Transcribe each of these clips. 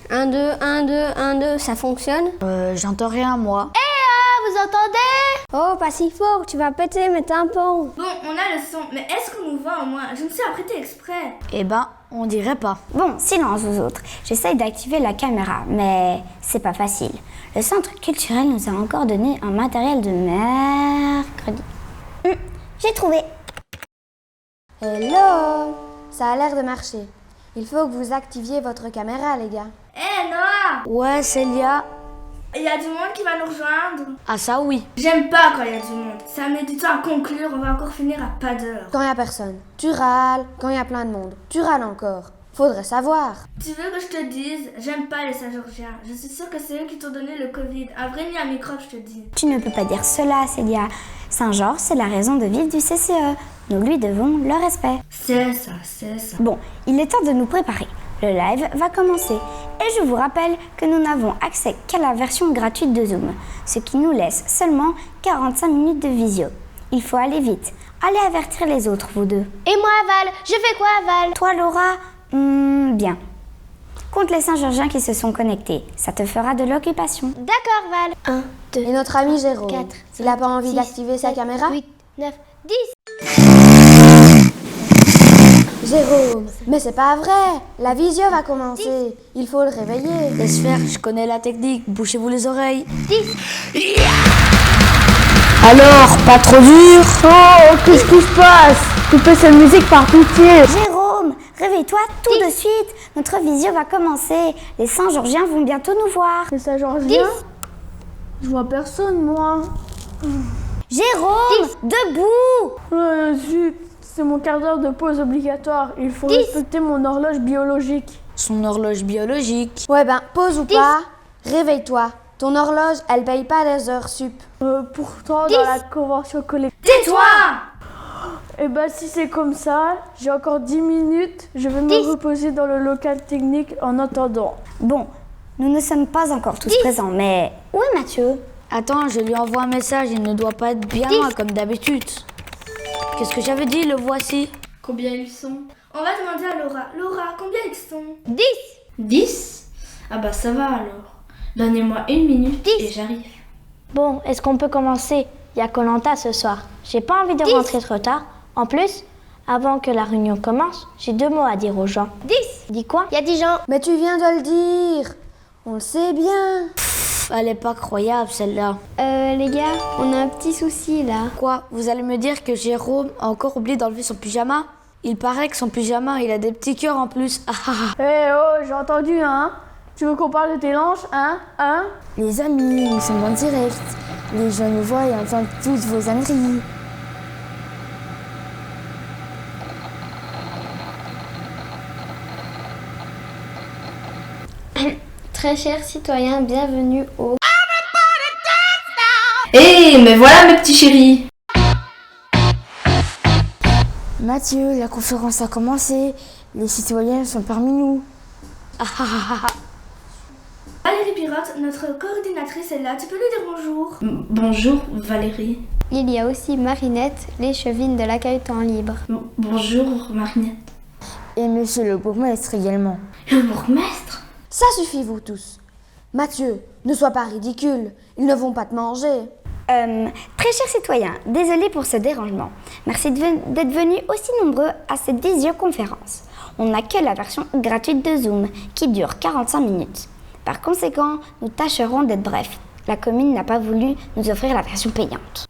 1, 2, 1, 2, 1, 2, ça fonctionne? J'entends rien, moi. Vous entendez? Oh, pas si fort, tu vas péter mes tympans. Bon, on a le son, mais est-ce qu'on nous voit au moins? Je me suis apprêtée exprès. Eh ben, on dirait pas. Bon, silence vous autres. J'essaye d'activer la caméra, mais c'est pas facile. Le centre culturel nous a encore donné un matériel de mercredi. J'ai trouvé. Hello! Ça a l'air de marcher. Il faut que vous activiez votre caméra, les gars. Hé, Noah! Ouais, Célia. Il y a du monde qui va nous rejoindre. Ah ça oui. J'aime pas quand il y a du monde. Ça met du temps à conclure, on va encore finir à pas d'heure. Quand il y a personne, tu râles. Quand il y a plein de monde, tu râles encore. Faudrait savoir. Tu veux que je te dise, j'aime pas les Saint-Georgiens. Je suis sûre que c'est eux qui t'ont donné le Covid. Un vrai nid à microbe, je te dis. Tu ne peux pas dire cela, Célia. Saint-Georges, c'est la raison de vivre du CCE. Nous lui devons le respect. C'est ça, c'est ça. Bon, il est temps de nous préparer. Le live va commencer. Et je vous rappelle que nous n'avons accès qu'à la version gratuite de Zoom, ce qui nous laisse seulement 45 minutes de visio. Il faut aller vite. Allez avertir les autres, vous deux. Et moi, Aval? Je fais quoi, Aval? Toi, Laura, bien. Compte les Saint-Georgiens qui se sont connectés. Ça te fera de l'occupation. D'accord, Val. 1, 2, Et notre ami Jérôme, 4, il a pas envie d'activer sa caméra? 8, 9, 10. Jérôme, mais c'est pas vrai. La visio va commencer. Il faut le réveiller. Laisse faire, je connais la technique. Bouchez-vous les oreilles. 10. Alors, pas trop dur? Oh, qu'est-ce qui se passe? Coupez cette musique par pitié. Jérôme, réveille-toi tout de suite. Notre visio va commencer. Les Saint-Georgiens vont bientôt nous voir. C'est ça, Georgien? Je vois personne, moi. Jérôme, debout. Zut, c'est mon quart d'heure de pause obligatoire. Il faut respecter mon horloge biologique. Son horloge biologique. Ouais ben, pause ou pas, réveille-toi. Ton horloge, elle paye pas les heures sup. Pourtant, dans la convention collective... Tais-toi! Eh ben, si c'est comme ça, j'ai encore 10 minutes. Je vais me reposer dans le local technique en attendant. Bon, nous ne sommes pas encore tous présents, mais où est Mathieu? Attends, je lui envoie un message. Il ne doit pas être bien loin comme d'habitude. Qu'est-ce que j'avais dit? Le voici. Combien ils sont? On va demander à Laura. Laura, combien ils sont? 10. 10? Ah bah ça va alors. Donnez-moi 1 minute et j'arrive. Bon, est-ce qu'on peut commencer? Il y a koh ce soir. J'ai pas envie de rentrer trop tard. En plus, avant que la réunion commence, j'ai 2 mots à dire aux gens. 10. Dis quoi? Il y a 10 gens. Mais tu viens de le dire. On le sait bien. Elle est pas croyable, celle-là. Les gars, on a un petit souci là. Quoi? Vous allez me dire que Jérôme a encore oublié d'enlever son pyjama? Il paraît que son pyjama, il a des petits cœurs en plus. Oh, j'ai entendu, hein? Tu veux qu'on parle de tes langes, hein? Les amis, nous sommes en direct. Les gens nous voient et entendent toutes vos âneries. Très chers citoyens, bienvenue au... Hé, mais voilà mes petits chéris. Mathieu, la conférence a commencé. Les citoyens sont parmi nous. Valérie Pirotte, notre coordinatrice est là. Tu peux lui dire bonjour? Bonjour Valérie. Il y a aussi Marinette, l'échevine de l'accueil temps libre. Bonjour Marinette. Et monsieur le bourgmestre également. Le bourgmestre? Ça suffit, vous tous. Mathieu, ne sois pas ridicule. Ils ne vont pas te manger. Très chers citoyens, désolé pour ce dérangement. Merci d'être venus aussi nombreux à cette visioconférence. On n'a que la version gratuite de Zoom qui dure 45 minutes. Par conséquent, nous tâcherons d'être brefs. La commune n'a pas voulu nous offrir la version payante.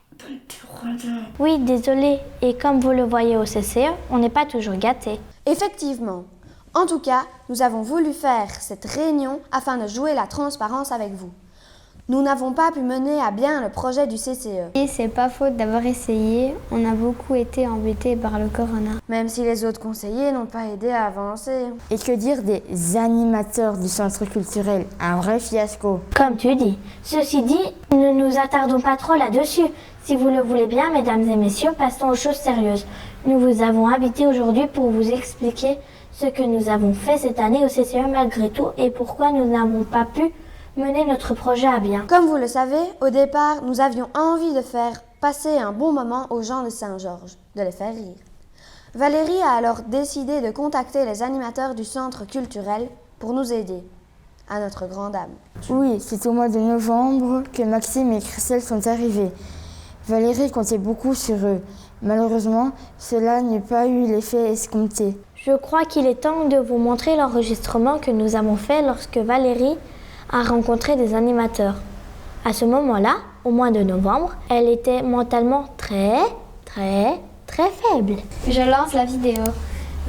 Oui, désolé. Et comme vous le voyez au CCE, on n'est pas toujours gâtés. Effectivement. En tout cas, nous avons voulu faire cette réunion afin de jouer la transparence avec vous. Nous n'avons pas pu mener à bien le projet du CCE. Et c'est pas faute d'avoir essayé, on a beaucoup été embêtés par le corona. Même si les autres conseillers n'ont pas aidé à avancer. Et que dire des animateurs du centre culturel? Un vrai fiasco. Comme tu dis. Ceci dit, ne nous attardons pas trop là-dessus. Si vous le voulez bien, mesdames et messieurs, passons aux choses sérieuses. Nous vous avons invités aujourd'hui pour vous expliquer ce que nous avons fait cette année au CCE malgré tout et pourquoi nous n'avons pas pu mener notre projet à bien. Comme vous le savez, au départ, nous avions envie de faire passer un bon moment aux gens de Saint-Georges, de les faire rire. Valérie a alors décidé de contacter les animateurs du centre culturel pour nous aider, à notre grande dame. Oui, c'est au mois de novembre que Maxime et Christelle sont arrivés. Valérie comptait beaucoup sur eux. Malheureusement, cela n'a pas eu l'effet escompté. Je crois qu'il est temps de vous montrer l'enregistrement que nous avons fait lorsque Valérie a rencontré des animateurs. À ce moment-là, au mois de novembre, elle était mentalement très faible. Je lance la vidéo.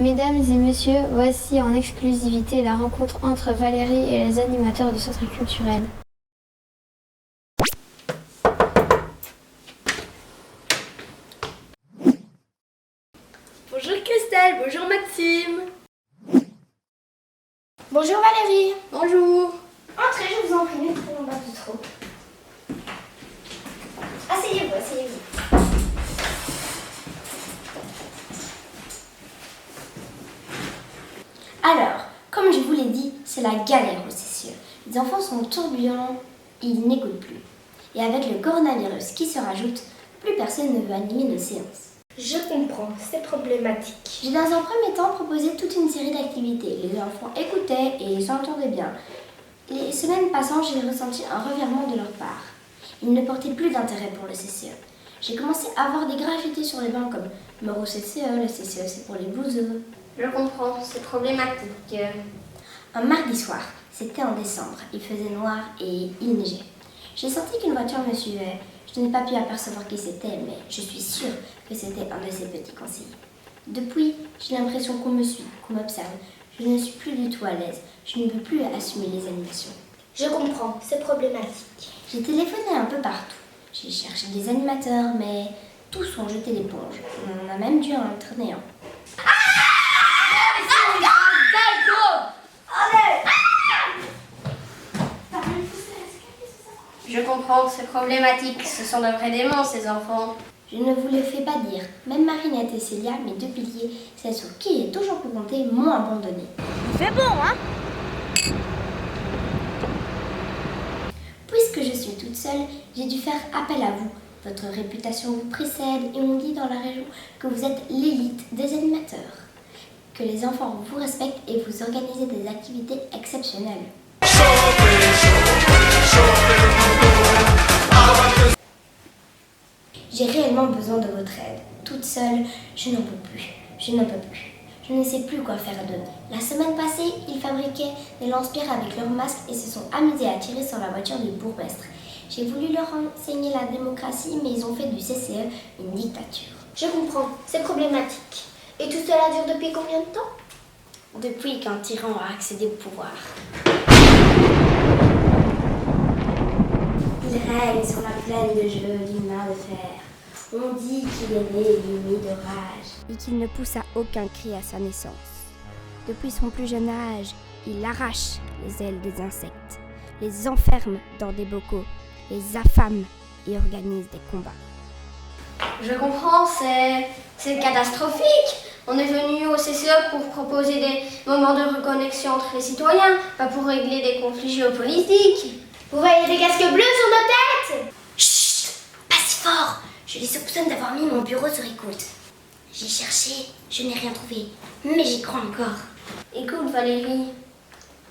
Mesdames et messieurs, voici en exclusivité la rencontre entre Valérie et les animateurs du centre culturel. Bonjour Christelle, bonjour Maxime. Bonjour Valérie. Bonjour. Entrez, je vous en prie, ne traînons pas de trop. Asseyez-vous, asseyez-vous. Alors, comme je vous l'ai dit, c'est la galère au CCE. Les enfants sont tourbillons et ils n'écoutent plus. Et avec le coronavirus qui se rajoute, plus personne ne veut animer nos séances. Je comprends, c'est problématique. J'ai dans un premier temps proposé toute une série d'activités. Les enfants écoutaient et s'entendaient bien. Les semaines passant, j'ai ressenti un revirement de leur part. Ils ne portaient plus d'intérêt pour le CCE. J'ai commencé à avoir des graffitis sur les bancs comme « Mort au CCE, le CCE c'est pour les bouseux ». Je comprends, c'est problématique. Un mardi soir, c'était en décembre, il faisait noir et il neigeait. J'ai senti qu'une voiture me suivait. Je n'ai pas pu apercevoir qui c'était, mais je suis sûre que c'était un de ses petits conseillers. Depuis, j'ai l'impression qu'on me suit, qu'on m'observe. Je ne suis plus du tout à l'aise. Je ne peux plus assumer les animations. Je comprends, c'est problématique. J'ai téléphoné un peu partout. J'ai cherché des animateurs, mais tous ont jeté l'éponge. On en a même dû en être néant. Je comprends, c'est problématique. Ce sont de vrais démons, ces enfants. Je ne vous le fais pas dire. Même Marinette et Célia, mes deux piliers, celles sur qui j'ai toujours pu compter, m'ont abandonné. C'est bon, hein? Puisque je suis toute seule, j'ai dû faire appel à vous. Votre réputation vous précède et on dit dans la région que vous êtes l'élite des animateurs. Que les enfants vous respectent et vous organisez des activités exceptionnelles. J'ai réellement besoin de votre aide. Toute seule, je n'en peux plus. Je n'en peux plus. Je ne sais plus quoi faire d'eux. La semaine passée, ils fabriquaient des lance-pierres avec leurs masques et se sont amusés à tirer sur la voiture du bourgmestre. J'ai voulu leur enseigner la démocratie, mais ils ont fait du CCE une dictature. Je comprends, c'est problématique. Et tout cela dure depuis combien de temps? Depuis qu'un tyran a accédé au pouvoir. Il règne sur la plaine de jeu d'une main de fer. On dit qu'il est né muni de rage. Et qu'il ne poussa aucun cri à sa naissance. Depuis son plus jeune âge, il arrache les ailes des insectes, les enferme dans des bocaux, les affame et organise des combats. Je comprends, c'est catastrophique. On est venu au CCE pour proposer des moments de reconnexion entre les citoyens, pas pour régler des conflits géopolitiques. Vous voyez des casques bleus sur nos têtes? Chut! Pas si fort! Je les soupçonne d'avoir mis mon bureau sur écoute. J'ai cherché, je n'ai rien trouvé, mais j'y crois encore. Écoute Valérie,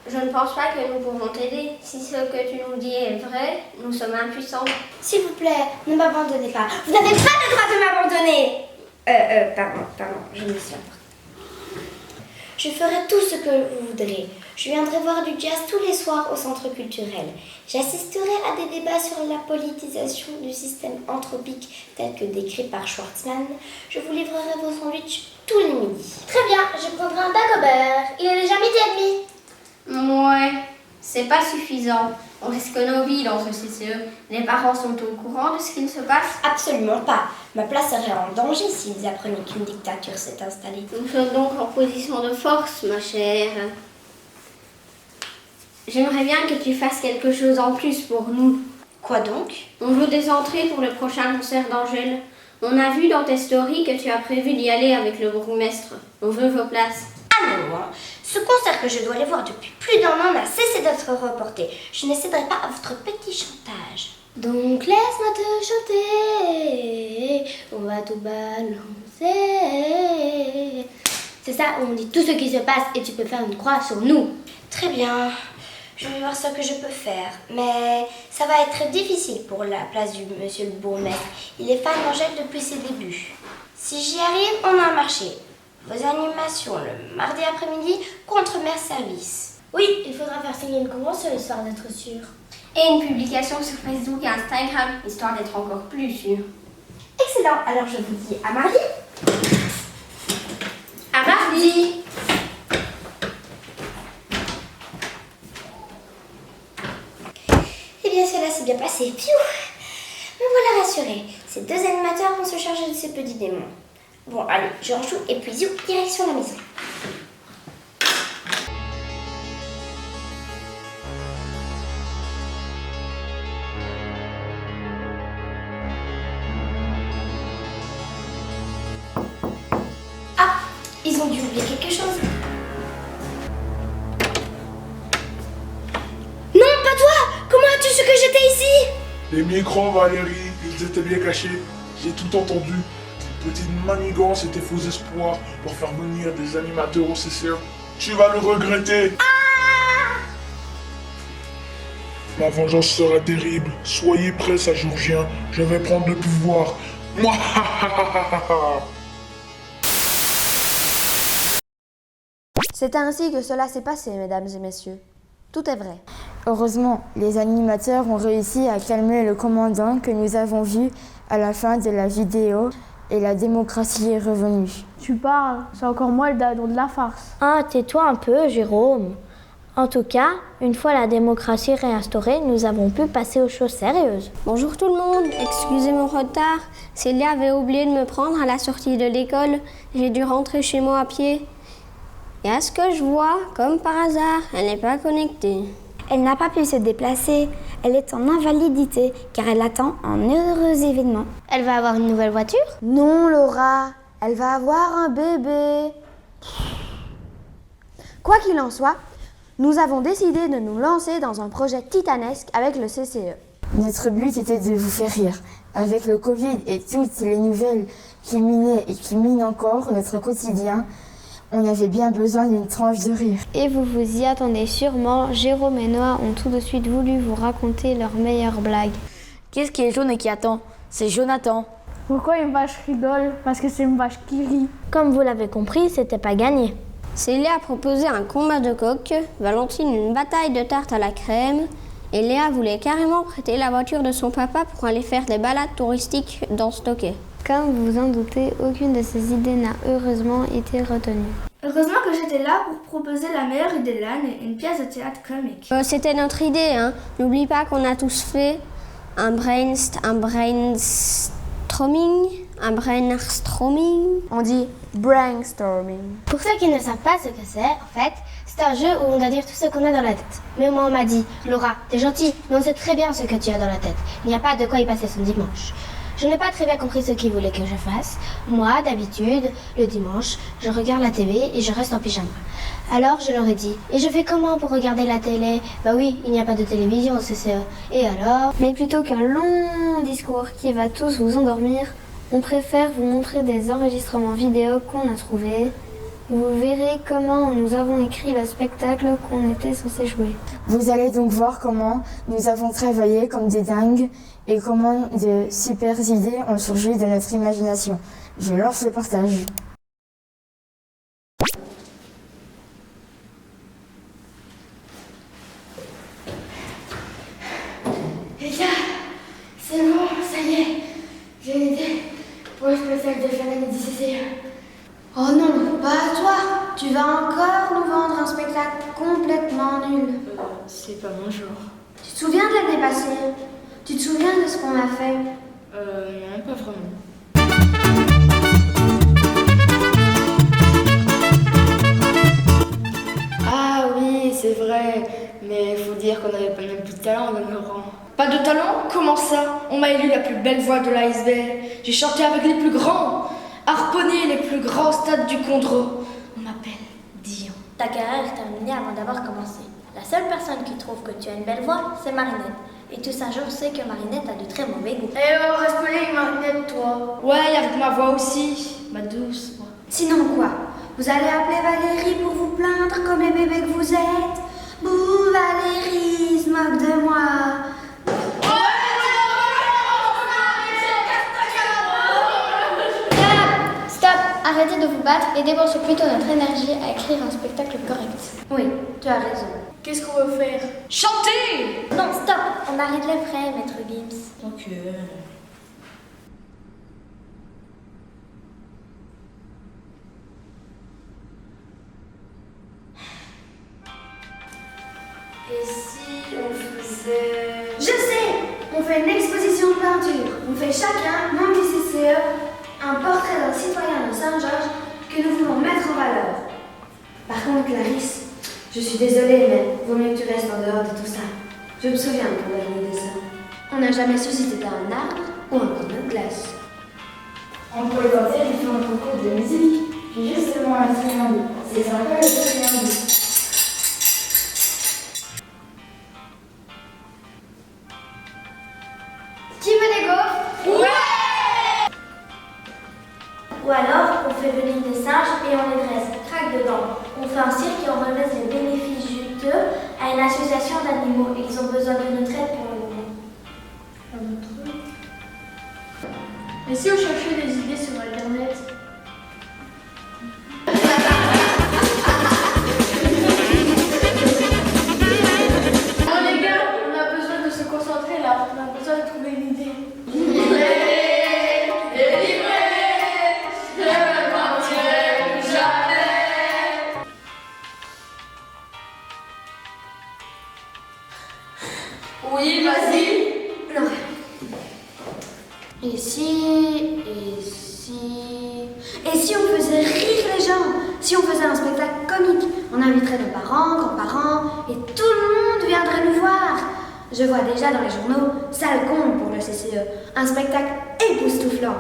je ne pense pas que nous pouvons t'aider. Si ce que tu nous dis est vrai, nous sommes impuissants. S'il vous plaît, ne m'abandonnez pas. Vous n'avez pas le droit de m'abandonner. Pardon, je me suis emportée. Je ferai tout ce que vous voudrez. Je viendrai voir du jazz tous les soirs au centre culturel. J'assisterai à des débats sur la politisation du système anthropique tel que décrit par Schwartzman. Je vous livrerai vos sandwichs tous les midis. Très bien, je prendrai un dagobert. Il est déjà midi et demi. Ouais, c'est pas suffisant. On risque nos vies dans ce CCE. Les parents sont au courant de ce qu'il se passe? Absolument pas. Ma place serait en danger s'ils apprenaient qu'une dictature s'est installée. Nous sommes donc en position de force, ma chère. J'aimerais bien que tu fasses quelque chose en plus pour nous. Quoi donc? On veut des entrées pour le prochain concert d'Angèle. On a vu dans tes stories que tu as prévu d'y aller avec le bourgmestre. On veut vos places. Ah non, hein. Ce concert que je dois aller voir depuis plus d'un an n'a cessé d'être reporté. Je ne céderai pas à votre petit chantage. Donc laisse-moi te chanter, on va tout balancer. C'est ça où on dit tout ce qui se passe et tu peux faire une croix sur nous. Très bien. Je vais voir ce que je peux faire. Mais ça va être difficile pour la place du monsieur le bourgmestre. Il est fan d'Angèle depuis ses débuts. Si j'y arrive, on a un marché. Vos animations le mardi après-midi contre Mère Service. Oui, il faudra faire signer une convention histoire d'être sûr. Et une publication sur Facebook et Instagram, histoire d'être encore plus sûr. Excellent, alors je vous dis à mardi. À mardi. Eh bien, cela s'est bien passé. Piou. Me voilà rassurée. Ces deux animateurs vont se charger de ces petits démons. Bon, allez, je rejoue et puis zou, direction la maison. Ah, ils ont dû oublier quelque chose. Non, pas toi! Comment as-tu su que j'étais ici? Les micros, Valérie, ils étaient bien cachés. J'ai tout entendu. Petite manigance et tes faux espoirs pour faire venir des animateurs au CCA. Tu vas le regretter. La vengeance sera terrible. Soyez prêts, Sajourgien. Je vais prendre le pouvoir. Moi. C'est ainsi que cela s'est passé, mesdames et messieurs. Tout est vrai. Heureusement, les animateurs ont réussi à calmer le commandant que nous avons vu à la fin de la vidéo et la démocratie est revenue. Tu parles, c'est encore moi le dadon de la farce. Ah, tais-toi un peu, Jérôme. En tout cas, une fois la démocratie réinstaurée, nous avons pu passer aux choses sérieuses. Bonjour tout le monde, excusez mon retard. Célia avait oublié de me prendre à la sortie de l'école. J'ai dû rentrer chez moi à pied. Et à ce que je vois, comme par hasard, elle n'est pas connectée. Elle n'a pas pu se déplacer. Elle est en invalidité car elle attend un heureux événement. Elle va avoir une nouvelle voiture? Non, Laura, elle va avoir un bébé. Quoi qu'il en soit, nous avons décidé de nous lancer dans un projet titanesque avec le CCE. Notre but était de vous faire rire. Avec le Covid et toutes les nouvelles qui minaient et qui minent encore notre quotidien, on avait bien besoin d'une tranche de rire. Et vous vous y attendez sûrement, Jérôme et Noah ont tout de suite voulu vous raconter leur meilleure blague. Qu'est-ce qui est jaune et qui attend? C'est Jonathan. Pourquoi une vache rigole? Parce que c'est une vache qui rit. Comme vous l'avez compris, c'était pas gagné. Célia a proposé un combat de coq, Valentine une bataille de tarte à la crème, et Léa voulait carrément prêter la voiture de son papa pour aller faire des balades touristiques dans Stocké. Comme vous vous en doutez, aucune de ces idées n'a heureusement été retenue. Heureusement que j'étais là pour proposer la meilleure idée de l'année, une pièce de théâtre comique. C'était notre idée, hein. N'oublie pas qu'on a tous fait un brainstorming. On dit brainstorming. Pour ceux qui ne savent pas ce que c'est, en fait, c'est un jeu où on doit dire tout ce qu'on a dans la tête. Mais moi, on m'a dit, Laura, t'es gentille, mais on sait très bien ce que tu as dans la tête. Il n'y a pas de quoi y passer son dimanche. Je n'ai pas très bien compris ce qu'ils voulaient que je fasse. Moi, d'habitude, le dimanche, je regarde la télé et je reste en pyjama. Alors, je leur ai dit, et je fais comment pour regarder la télé? Bah oui, il n'y a pas de télévision au CCE. Et alors? Mais plutôt qu'un long discours qui va tous vous endormir, on préfère vous montrer des enregistrements vidéo qu'on a trouvés. Vous verrez comment nous avons écrit le spectacle qu'on était censé jouer. Vous allez donc voir comment nous avons travaillé comme des dingues et comment de super idées ont surgi de notre imagination. Je lance le partage. Les gars, c'est bon, ça y est. J'ai une idée pour le spectacle de fin d'année du CCE. Oh non, pas toi. Tu vas encore nous vendre un spectacle complètement nul. C'est pas mon genre. Tu te souviens de l'année passée? Tu te souviens de ce qu'on a fait? Non, pas vraiment. Ah oui, c'est vrai. Mais il faut dire qu'on n'avait pas même plus de talent dans nos rangs. Pas de talent? Comment ça? On m'a élu la plus belle voix de l'ASBL. J'ai chanté avec les plus grands, harponné les plus grands stades du Condro. On m'appelle Dion. Ta carrière est terminée avant d'avoir commencé. La seule personne qui trouve que tu as une belle voix, c'est Marinette. Et tout un jour sait que Marinette a de très mauvais goût. Eh oh, reste poli, Marinette, toi. Ouais, avec ma voix aussi. Ma douce voix. Sinon quoi? Vous allez appeler Valérie pour vous plaindre comme les bébés que vous êtes. Bouh, Valérie se moque de moi. Stop! Arrêtez de vous battre et dépensez plutôt notre énergie à écrire un spectacle correct. Oui, tu as raison. Qu'est-ce qu'on veut faire? Chanter! Non, stop! On arrête les frais, maître Gims. Ok. Et si on faisait... Je sais! On fait une exposition de peinture. On fait chacun, membre du CCE, un portrait d'un citoyen de Saint-Georges que nous voulons mettre en valeur. Par contre, Clarisse, je suis désolée, mais vaut mieux que tu restes en dehors de tout ça. Je me souviens de ton dernier dessin. On n'a jamais su si c'était un arbre ou un coin de glace. On pourrait tenter de faire un concours de musique. J'ai justement un triangle. C'est sympa le triangle. Qui veut des gaufres? Ouais! Ou alors, on fait venir des singes et on les dresse, craque dedans. On fait un cirque et on reverse les bénéfices juteux à une association d'animaux. Ils ont besoin de notre aide pour le moment. Et si on cherchait des idées sur Internet? Bon les gars, on a besoin de se concentrer là. On a besoin de trouver une idée. Oui, vas-y. Non. Et si on faisait rire les gens? Si on faisait un spectacle comique? On inviterait nos parents, grands-parents, et tout le monde viendrait nous voir. Je vois déjà dans les journaux, ça le compte pour le CCE. Un spectacle époustouflant.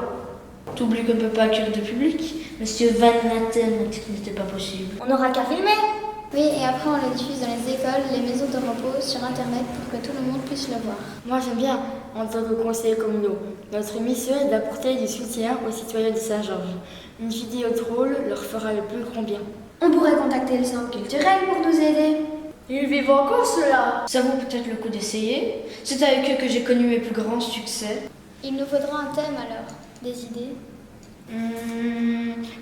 T'oublies qu'on ne peut pas accueillir de public. Monsieur Van Natten m'a dit que ce n'était pas possible. On n'aura qu'à filmer. Oui, et après on le diffuse dans les écoles, les maisons de repos, sur Internet pour que tout le monde puisse le voir. Moi j'aime bien, en tant que conseiller communaux. Notre mission est d'apporter du soutien aux citoyens de Saint-Georges. Une vidéo drôle leur fera le plus grand bien. On pourrait contacter le centre culturel pour nous aider. Ils vivent encore ceux-là. Ça vaut peut-être le coup d'essayer. C'est avec eux que j'ai connu mes plus grands succès. Il nous faudra un thème alors, des idées.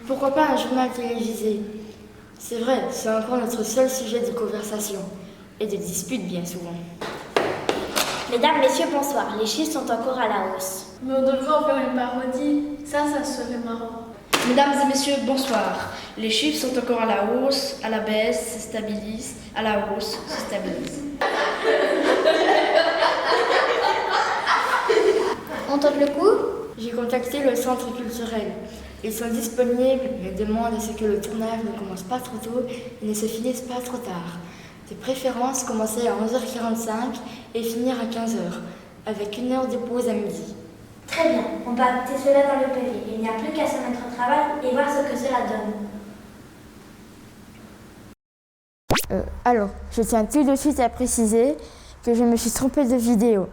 Pourquoi pas un journal télévisé? C'est vrai, c'est encore notre seul sujet de conversation. Et de dispute bien souvent. Mesdames, messieurs, bonsoir. Les chiffres sont encore à la hausse. Mais on devrait en faire une parodie. Ça serait marrant. Mesdames et messieurs, bonsoir. Les chiffres sont encore à la hausse, à la baisse, se stabilisent, à la hausse, se stabilisent. On tente le coup? J'ai contacté le centre culturel. Ils sont disponibles, mais demandent à ce que le tournage ne commence pas trop tôt et ne se finisse pas trop tard. De préférence, commencer à 11h45 et finir à 15h, avec 1 heure de pause à midi. Très bien, on va noter cela dans le PV. Il n'y a plus qu'à se mettre au travail et voir ce que cela donne. Alors, je tiens tout de suite à préciser que je me suis trompée de vidéo.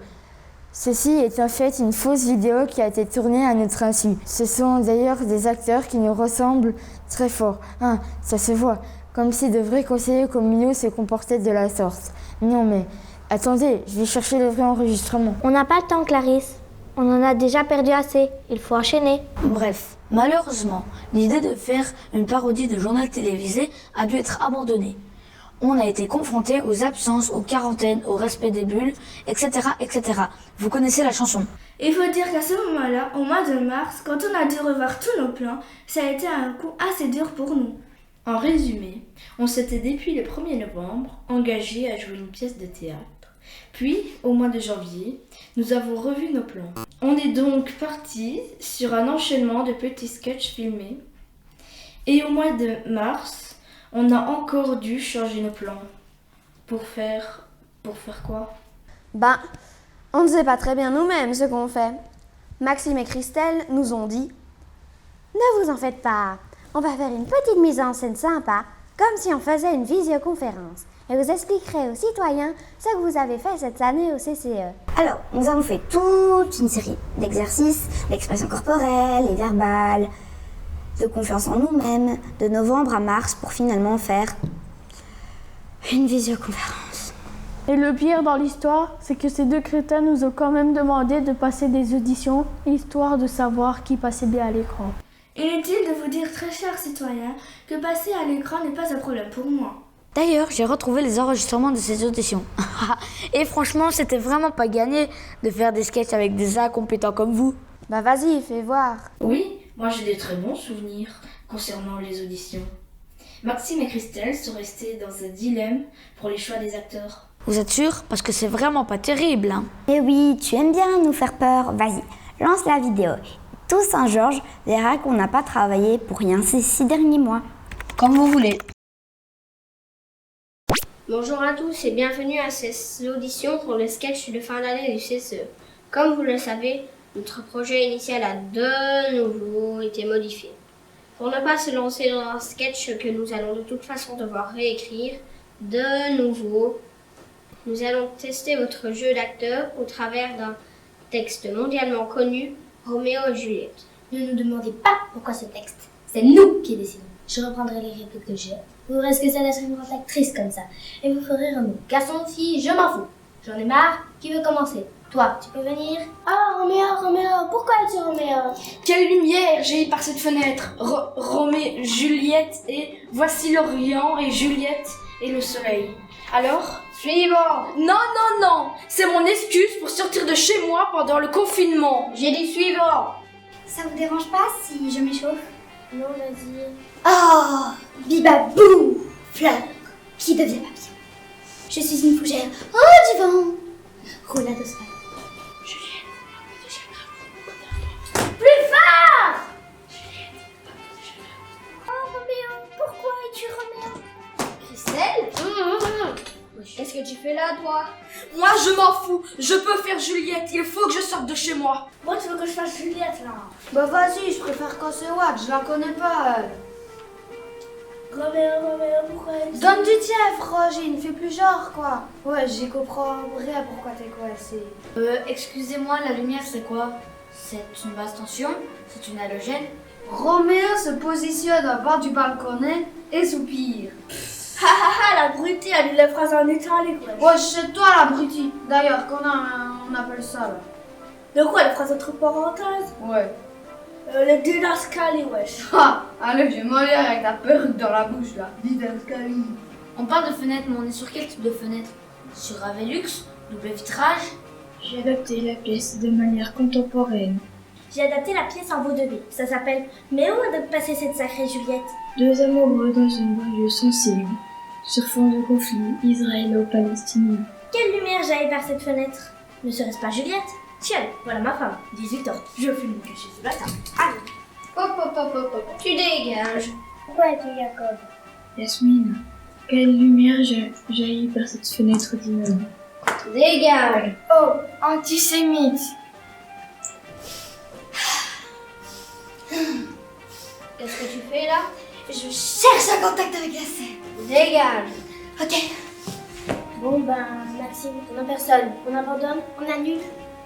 Ceci est en fait une fausse vidéo qui a été tournée à notre insu. Ce sont d'ailleurs des acteurs qui nous ressemblent très fort. Hein, ça se voit, comme si de vrais conseillers communaux se comportaient de la sorte. Non mais, attendez, je vais chercher le vrai enregistrement. On n'a pas le temps, Clarisse. On en a déjà perdu assez. Il faut enchaîner. Bref, malheureusement, l'idée de faire une parodie de journal télévisé a dû être abandonnée. On a été confronté aux absences, aux quarantaines, au respect des bulles, etc., etc. Vous connaissez la chanson. Il faut dire qu'à ce moment-là, au mois de mars, quand on a dû revoir tous nos plans, ça a été un coup assez dur pour nous. En résumé, on s'était depuis le 1er novembre engagé à jouer une pièce de théâtre. Puis, au mois de janvier, nous avons revu nos plans. On est donc parti sur un enchaînement de petits sketchs filmés. Et au mois de mars, on a encore dû changer nos plans. Pour faire quoi? Ben, on ne sait pas très bien nous-mêmes ce qu'on fait. Maxime et Christelle nous ont dit « Ne vous en faites pas, on va faire une petite mise en scène sympa, comme si on faisait une visioconférence. Et vous expliquerez aux citoyens ce que vous avez fait cette année au CCE. » Alors, nous avons fait toute une série d'exercices, d'expressions corporelles et verbales. de confiance en nous-mêmes, de novembre à mars pour finalement faire une visioconférence. Et le pire dans l'histoire, c'est que ces deux crétins nous ont quand même demandé de passer des auditions, histoire de savoir qui passait bien à l'écran. Inutile de vous dire, très chers citoyens, que passer à l'écran n'est pas un problème pour moi. D'ailleurs, j'ai retrouvé les enregistrements de ces auditions. Et franchement, c'était vraiment pas gagné de faire des sketchs avec des incompétents comme vous. Bah vas-y, fais voir. Oui, moi j'ai des très bons souvenirs concernant les auditions. Maxime et Christelle sont restés dans un dilemme pour les choix des acteurs. Vous êtes sûr? Parce que c'est vraiment pas terrible, hein. Eh oui, tu aimes bien nous faire peur. Vas-y, lance la vidéo. Tout Saint-Georges verra qu'on n'a pas travaillé pour rien ces 6 derniers mois. Comme vous voulez. Bonjour à tous et bienvenue à ces auditions pour le sketch de fin d'année du CCE. Comme vous le savez, notre projet initial a de nouveau été modifié. Pour ne pas se lancer dans un sketch que nous allons de toute façon devoir réécrire, de nouveau, nous allons tester votre jeu d'acteur au travers d'un texte mondialement connu, Roméo et Juliette. Ne nous demandez pas pourquoi ce texte. C'est nous qui décidons. Je reprendrai les répliques que j'ai. Vous verrez ce que ça d'être une grande actrice comme ça. Et vous ferez Roméo. Garçon, fille, je m'en fous. J'en ai marre. Qui veut commencer? Toi, tu peux venir? Oh, Roméo, pourquoi es-tu Roméo? Quelle lumière j'ai par cette fenêtre! Roméo, Juliette et voici l'Orient et Juliette et le soleil. Alors? Suivant! Non! C'est mon excuse pour sortir de chez moi pendant le confinement. J'ai dit suivant! Ça vous dérange pas si je m'échauffe? Non, vas-y. Oh, bibabou, fleur, qui devient papillon. Je suis une fougère. Oh, du vent. Roulade au sol. Plus fort! Oh, Roméo, pourquoi es-tu Roméo? Christelle? Qu'est-ce que tu fais là, toi? Moi, je m'en fous. Je peux faire Juliette. Il faut que je sorte de chez moi. Moi, tu veux que je fasse Juliette, là? Bah vas-y, je préfère casser Watt, je la connais pas, elle. Roméo, pourquoi es-tu... Donne du tief, Rogine, fais plus genre, quoi. Ouais, j'y comprends rien pourquoi t'es coincé. Excusez-moi, la lumière, c'est quoi? C'est une basse tension? C'est une halogène? Roméo se positionne en bas du balconnet et soupire. L'abruti a lu la phrase en italien, quoi. Ouais, c'est toi l'abruti. D'ailleurs, on appelle ça, là. De quoi, la phrase entre parenthèses? Ouais. Le didascalie, wesh. Ah, allez, je vais Molière avec ta perruque dans la bouche, là. Didascalie. On parle de fenêtre, mais on est sur quel type de fenêtre? Sur un Velux? Double vitrage? J'ai adapté la pièce de manière contemporaine. J'ai adapté la pièce en vaudeville. Ça s'appelle « Mais où a donc passé cette sacrée Juliette ?» Deux amoureux dans une banlieue sensible, sur fond de conflit israélo-palestinien. Quelle lumière jaillit par cette fenêtre? Ne serait-ce pas Juliette? Tiens, voilà ma femme, 18 ans. Je fume me cacher sous la table. Allez. Hop. Tu dégages. Pourquoi es-tu Jacob? Yasmine, quelle lumière jaillit par cette fenêtre d'immeuble? Dégage. Oh, antisémite. Qu'est-ce que tu fais là? Je cherche un contact avec la scène. Dégage. Ok. Bon ben, Maxime, on n'a personne. On abandonne? On annule?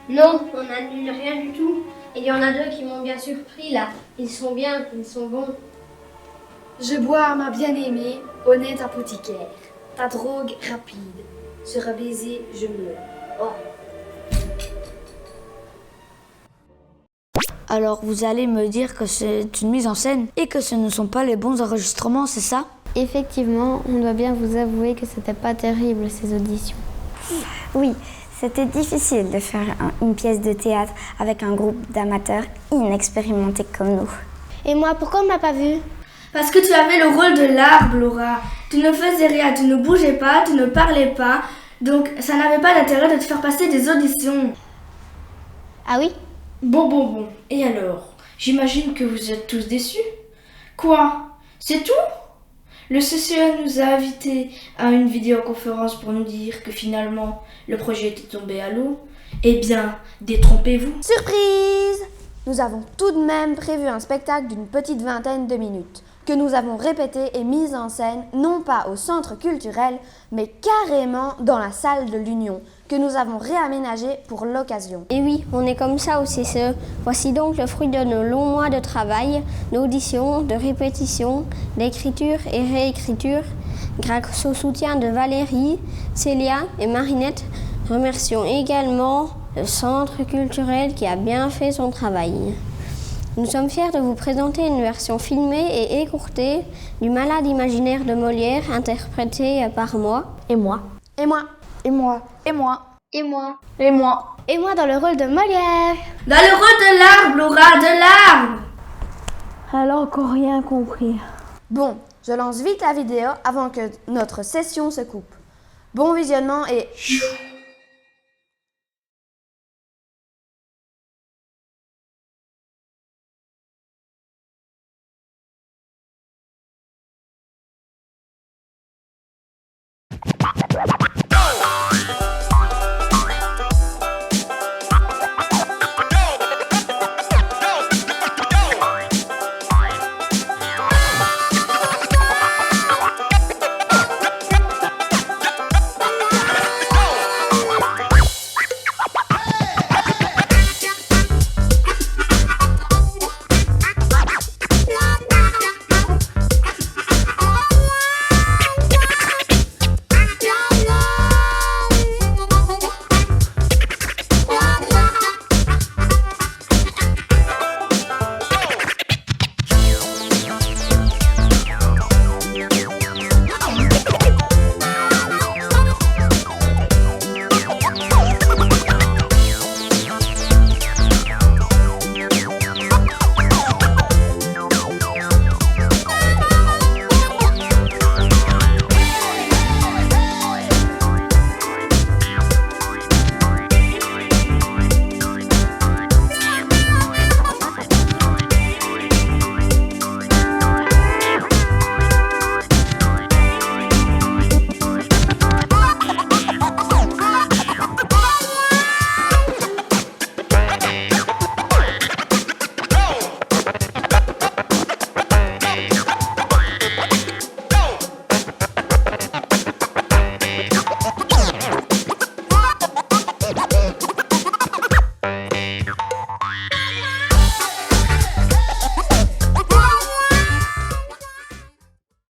Non, on n'annule rien du tout. Il y en a deux qui m'ont bien surpris là. Ils sont bien, ils sont bons. Je bois ma bien-aimée, honnête apothicaire. Ta drogue rapide. Sur un baiser, je meurs. Oh. Alors vous allez me dire que c'est une mise en scène et que ce ne sont pas les bons enregistrements, c'est ça? Effectivement, on doit bien vous avouer que c'était pas terrible ces auditions. Oui, c'était difficile de faire une pièce de théâtre avec un groupe d'amateurs inexpérimentés comme nous. Et moi, pourquoi on m'a pas vu? Parce que tu avais le rôle de l'arbre, Laura. Tu ne faisais rien, tu ne bougeais pas, tu ne parlais pas. Donc ça n'avait pas d'intérêt de te faire passer des auditions. Ah oui? Bon. Et alors? J'imagine que vous êtes tous déçus? Quoi? C'est tout? Le CCE nous a invités à une vidéoconférence pour nous dire que finalement, le projet était tombé à l'eau. Eh bien, détrompez-vous. Surprise! Nous avons tout de même prévu un spectacle d'une petite vingtaine de minutes, que nous avons répété et mis en scène, non pas au centre culturel, mais carrément dans la salle de l'Union, que nous avons réaménagé pour l'occasion. Et oui, on est comme ça au CCE. Voici donc le fruit de nos longs mois de travail, d'audition, de répétition, d'écriture et réécriture. Grâce au soutien de Valérie, Célia et Marinette, remercions également le Centre culturel qui a bien fait son travail. Nous sommes fiers de vous présenter une version filmée et écourtée du Malade imaginaire de Molière, interprétée par moi. Et moi. Et moi. Et moi. Et moi. Et moi. Et moi. Et moi dans le rôle de Molière. Dans le rôle de l'arbre, Laura, de l'arbre. Elle a encore rien compris. Bon, je lance vite la vidéo avant que notre session se coupe. Bon visionnement et...